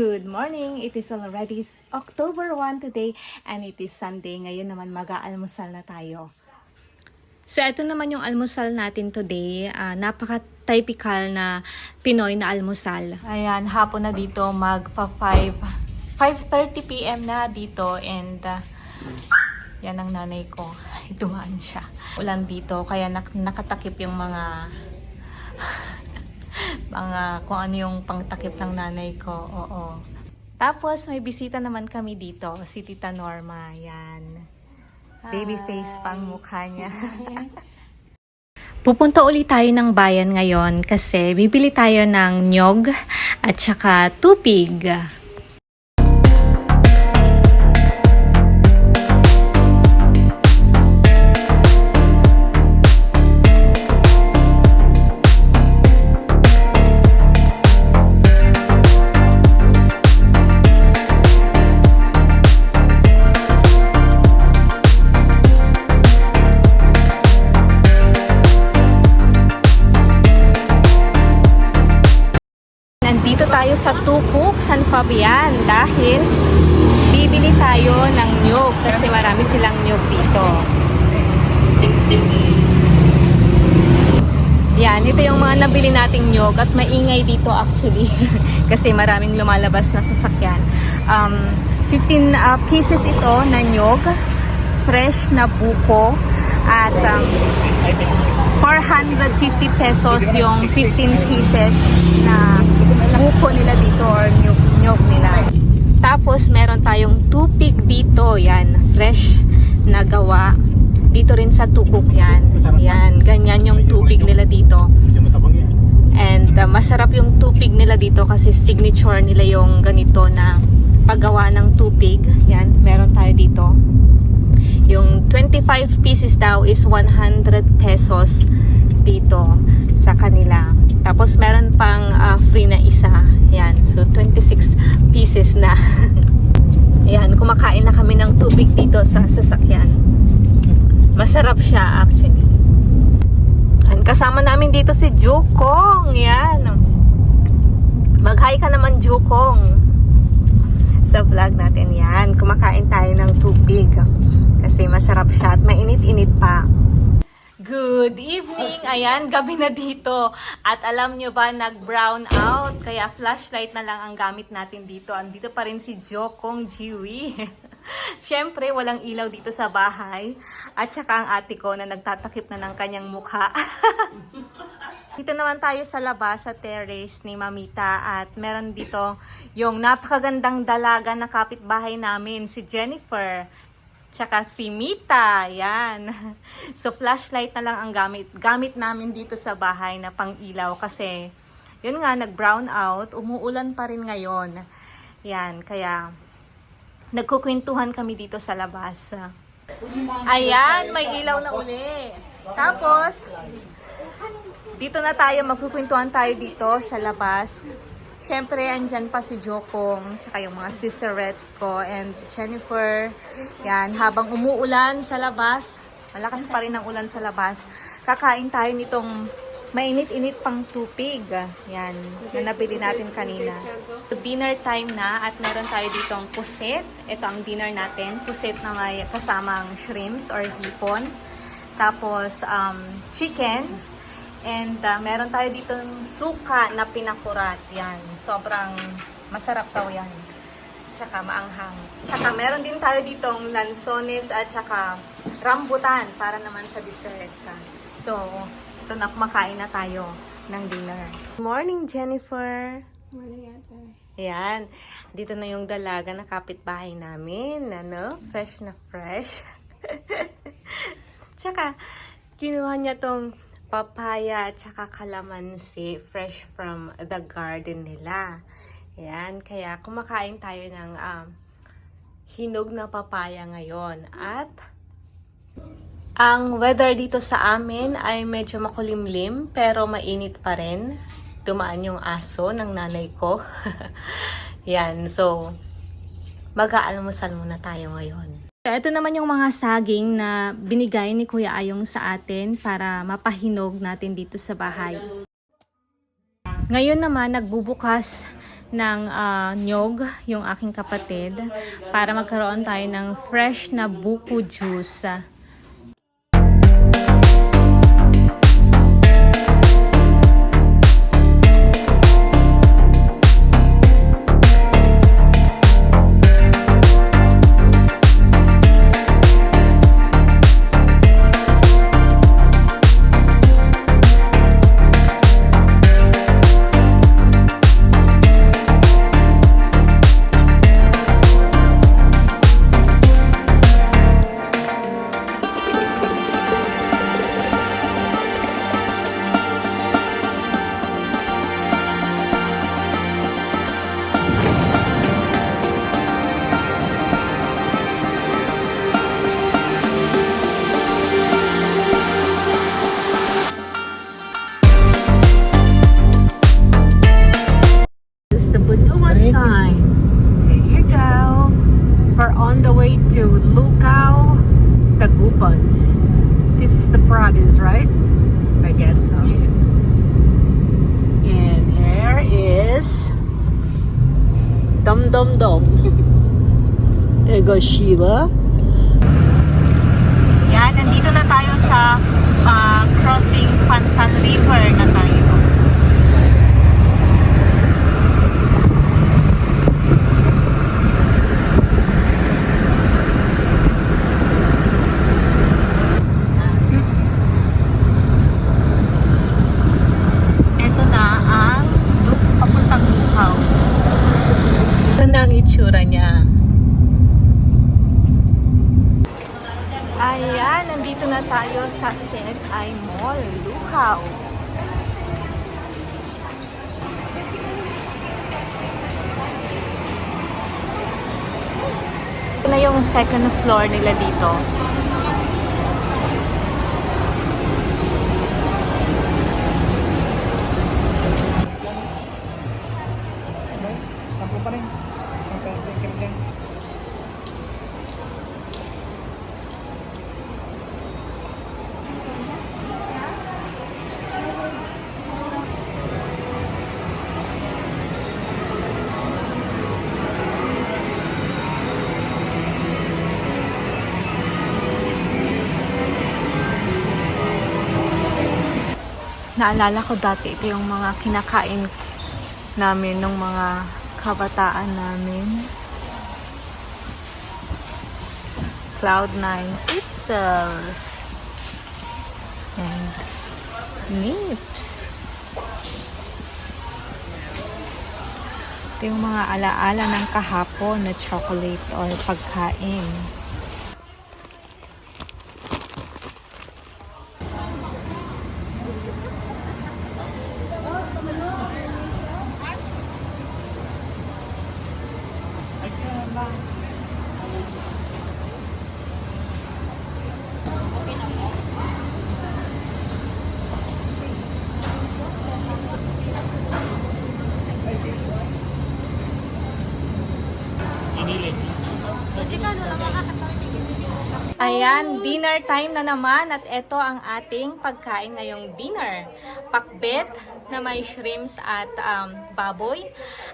Good morning! It is already October 1 today and it is Sunday. Ngayon naman mag-aalmusal na tayo. So ito naman yung almusal natin today. Napaka-typical na Pinoy na almusal. Ayan, hapon na dito magpa 5:30 PM na dito and yan ang nanay ko. Dumaan siya. Ulan dito kaya nakatakip yung mga kung ano yung pangtakip ng nanay ko. Oo. Tapos may bisita naman kami dito, si Tita Norma. Yan. Baby face pang mukha niya. Pupunta ulit tayo ng bayan ngayon kasi bibili tayo ng nyog at saka tupig. Nandito tayo sa Tukuk, San Fabian dahil bibili tayo ng nyog kasi marami silang nyog dito. Yan, ito yung mga nabili nating nyog at maingay dito actually kasi maraming lumalabas na sasakyan. 15 pieces ito na nyog, fresh na buko at 450 pesos yung 15 pieces na buko nila dito or nyog nila. Tapos meron tayong tupig dito, yan, fresh na gawa. Dito rin sa Tukuk yan. Yan, ganyan yung tupig nila dito. And masarap yung tupig nila dito kasi signature nila yung ganito na paggawa ng tupig. Yan, meron tayo dito. Yung 25 pieces daw is 100 pesos dito sa kanila. Tapos meron pang free na isa. Yan. So 26 pieces na. Yan, kumakain na kami ng tubig dito sa sasakyan. Masarap siya actually. And kasama namin dito si Jukong. Yan. Mag-hi ka naman, Jukong. Sa vlog natin yan. Kumakain tayo ng tubig. Kasi masarap siya at mainit-init pa. Good evening! Ayan, gabi na dito. At alam nyo ba, nag-brown out. Kaya flashlight na lang ang gamit natin dito. Andito pa rin si Jokong Jiwi. Siyempre, walang ilaw dito sa bahay. At saka ang ate ko na nagtatakip na ng kanyang mukha. Dito naman tayo sa labas, sa terrace ni Mamita. At meron dito yung napakagandang dalaga na kapitbahay namin, si Jennifer. Tsaka si Mita, yan. So flashlight na lang ang gamit namin dito sa bahay na pang ilaw kasi yun nga, nag-brown out, umuulan pa rin ngayon. Yan, kaya nagkukwentuhan kami dito sa labas. Ayan, may ilaw na uli. Tapos, dito na tayo, magkukwentuhan tayo dito sa labas. Siyempre, andyan pa si Jokong, tsaka yung mga sisterettes ko, and Jennifer. Yan, habang umuulan sa labas, malakas pa rin ang ulan sa labas, kakain tayo nitong mainit-init pang tupig. Yan, na nabili natin kanina. Dinner time na at meron tayo ditong puset. Ito ang dinner natin, puset na may kasamang shrimps or hipon. Tapos, chicken. And meron tayo dito suka na pinakurat. Yan. Sobrang masarap daw yan. Tsaka maanghang. Tsaka meron din tayo ditong lansones at tsaka rambutan para naman sa dessert. So, ito na, kumakain na tayo ng dinner. Good morning, Jennifer. Morning, ate. Yan. Dito na yung dalaga na kapitbahay namin. Ano? Fresh na fresh. Tsaka, kinuha niya tong papaya at saka kalamansi fresh from the garden nila. Ayan, kaya kumakain tayo ng hinog na papaya ngayon. At ang weather dito sa amin ay medyo makulimlim pero mainit pa rin. Dumaan yung aso ng nanay ko. Yan, so mag-aalmusal muna tayo ngayon. Ito naman yung mga saging na binigay ni Kuya Ayong sa atin para mapahinog natin dito sa bahay. Ngayon naman, nagbubukas ng nyog, yung aking kapatid, para magkaroon tayo ng fresh na buko juice. The Bunuan sign. There you go. We're on the way to Lucao, Taguban. This is the province, right? I guess so. Yes. And here is Dum Dum Dum. There goes Sheila. Yan, nandito na tayo sa crossing Pantan River na tayo. Ang itsura niya. Ayan, nandito na tayo sa CSI Mall, Lucao. Ito na yung second floor nila dito. Naalala ko dati, ito yung mga kinakain namin ng mga kabataan namin. Cloud9 pizzas and nips. Ito yung mga alaala ng kahapon na chocolate or pagkain. Ayan, dinner time na naman at ito ang ating pagkain ngayong dinner. Pakbet na may shrimps at baboy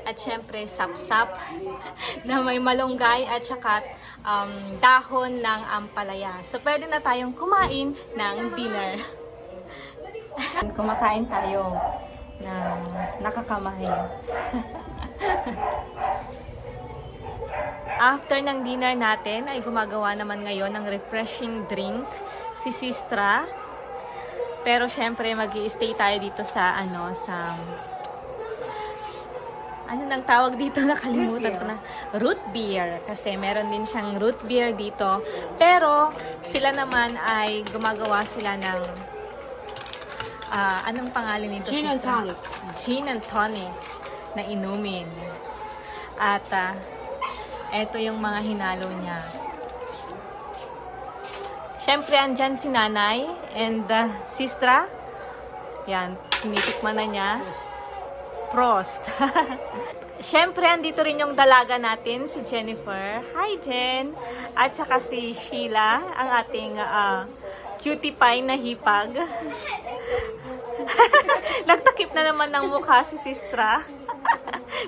at syempre sapsap na may malunggay at saka dahon ng ampalaya. So pwede na tayong kumain ng dinner. Kumakain tayo ng nakakamahay. After ng dinner natin, ay gumagawa naman ngayon ng refreshing drink si Sistra. Pero syempre, mag-i-stay tayo dito sa, ano nang tawag dito? Nakalimutan ko na. Root beer. Kasi meron din siyang root beer dito. Pero, sila naman ay gumagawa sila ng, anong pangalan nito? Gin and tonic. Gin and tonic na inumin. At, eto yung mga hinalo niya. Siyempre, andyan si Nanay and Sistra. Yan, tinitikman na niya. Prost! Siyempre, andito rin yung dalaga natin, si Jennifer. Hi, Jen! At saka si Sheila, ang ating cutie pie na hipag. Nagtakip na naman ng mukha si Sistra.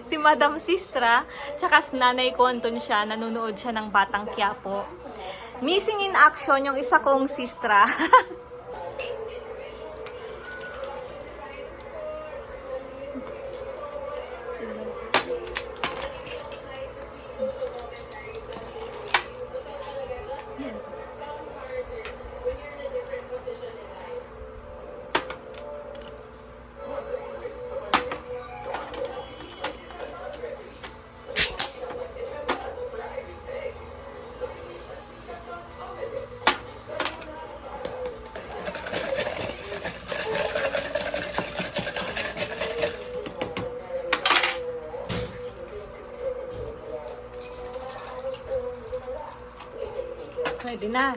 si Madam Sistra, tsaka si Nanay Konton siya, nanonood siya ng Batang Quiapo. Missing in action yung isa kong sistra. Pwede na.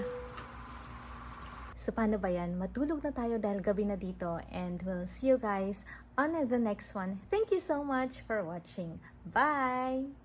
So, paano ba yan? Matulog na tayo dahil gabi na dito. And we'll see you guys on the next one. Thank you so much for watching. Bye!